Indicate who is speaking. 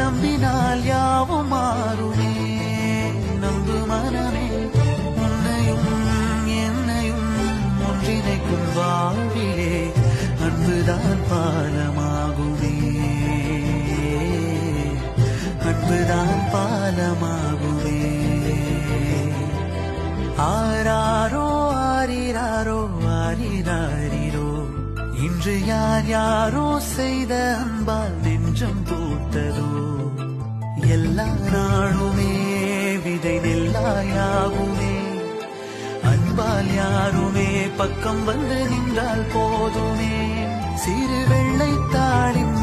Speaker 1: நம்பினால் யாவும் மாறுமே. நம்பு மனமே, உன்னையும் என்னையும் ஒன்றிணைக்கும் வாழ்விலே அன்புதான் பாலமாகுமே. அன்புதான் பாலமாகுமே. ஆராரோ ஆரிராரோ ஆரிராரிரோ, இன்று யார் யாரோ செய்த அன்பால் நெஞ்சம் பூத்ததோ. எல்லா நாளுமே விதை நெல்லாயாகுமே. அன்பால் யாருமே பக்கம் வந்து நின்றால் போதுமே. சிறு வெள்ளை தாளின்